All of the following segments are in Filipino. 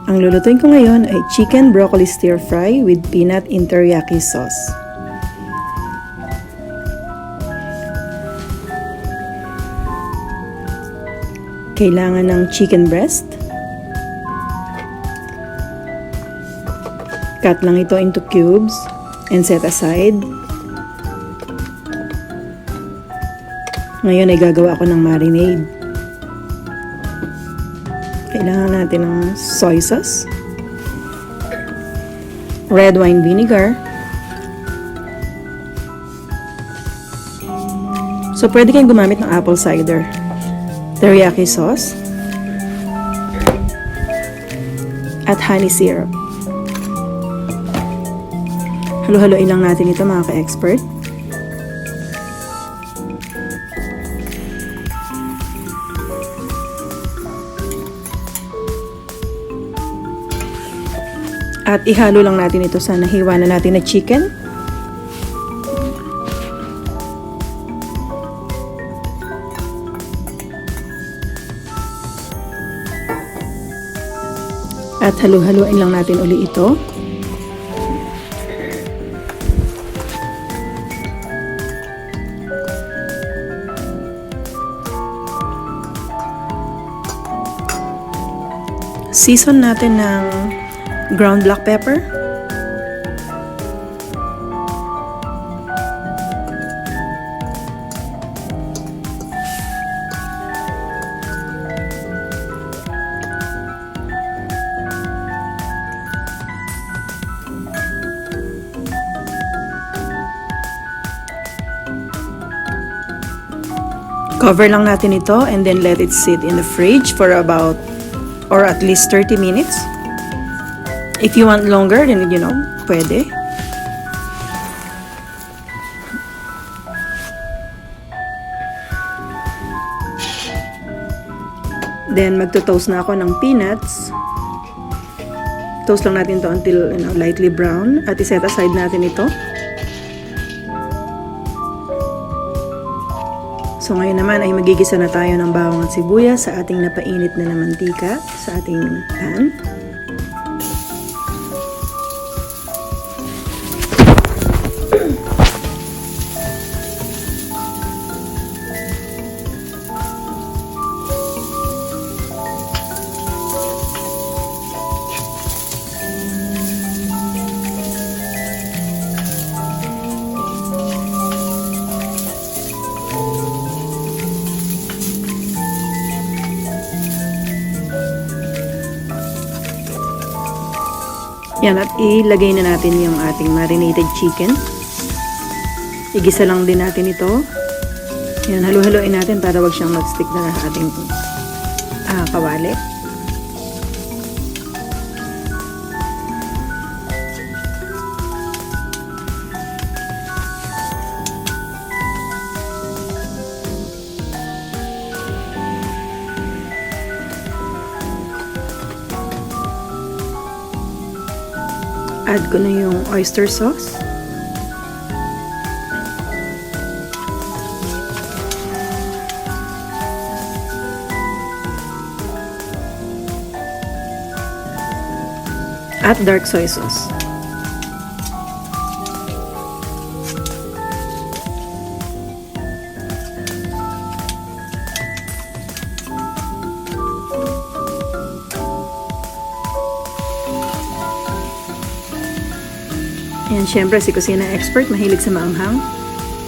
Ang lulutuin ko ngayon ay chicken broccoli stir-fry with peanut in teriyaki sauce. Kailangan ng chicken breast. Cut lang ito into cubes and set aside. Ngayon ay gagawa ako ng marinade. Kailangan natin ng soy sauce, red wine vinegar. So, pwede kayong gumamit ng apple cider, teriyaki sauce, at honey syrup. Halo-haloin lang natin ito mga ka-expert. At ihalo lang natin ito sa nahiwa na natin na chicken. At halo-haloin lang natin uli ito. Season natin ng ground black pepper, cover lang natin ito and then let it sit in the fridge for about or at least 30 minutes. If you want longer, then pwede. Then magto-toast na ako ng peanuts. Toast lang natin to until lightly brown at iset aside natin ito. So ngayon naman ay magigisa na tayo ng bawang at sibuyas sa ating napainit na mantika sa ating pan. Yan, at ilagay na natin yung ating marinated chicken. Igisa lang din natin ito. Yan, halu-haluin natin para wag siyang mag-stick na ating kawali. Add ko na yung oyster sauce. At dark soy sauce. Ayan, syempre si kusina expert, mahilig sa maanghang.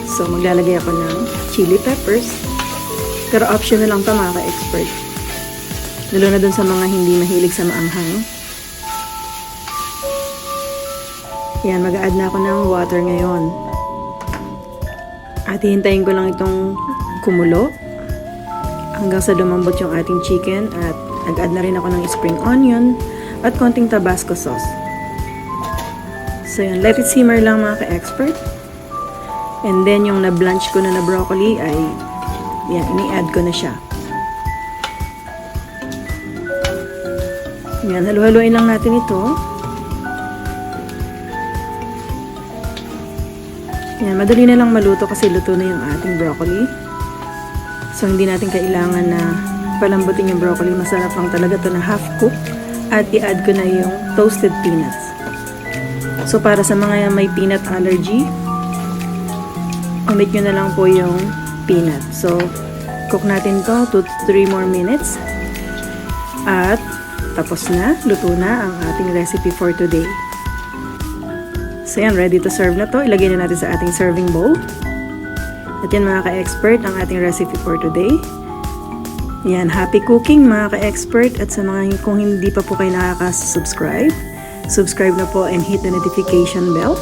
So, maglalagay ako ng chili peppers. Pero optional lang ito mga ka-expert. Lalo na dun sa mga hindi mahilig sa maanghang. Ayan, mag-a-add na ako ng water ngayon. At hihintayin ko lang itong kumulo hanggang sa lumambot yung ating chicken. At nag-add na rin ako ng spring onion at konting tabasco sauce. So yan, let it simmer lang mga ka-expert. And then yung na-blanch ko na broccoli ay yan, ini-add ko na siya. Yan, halu-haluin lang natin ito. Yan, madali na lang maluto kasi luto na yung ating broccoli. So hindi natin kailangan na palambutin yung broccoli. Masarap lang talaga to na half cook At i-add ko na yung toasted peanuts. So para sa mga may peanut allergy, omit nyo na lang po yung peanut. So cook natin to 2 to 3 more minutes. At tapos na, luto na ang ating recipe for today. So yan, ready to serve na to. Ilagay na natin sa ating serving bowl. At yan mga ka-expert, ang ating recipe for today. Yan, happy cooking mga ka-expert. At sa mga kung hindi pa po kayo nakaka-subscribe, subscribe na po and hit the notification bell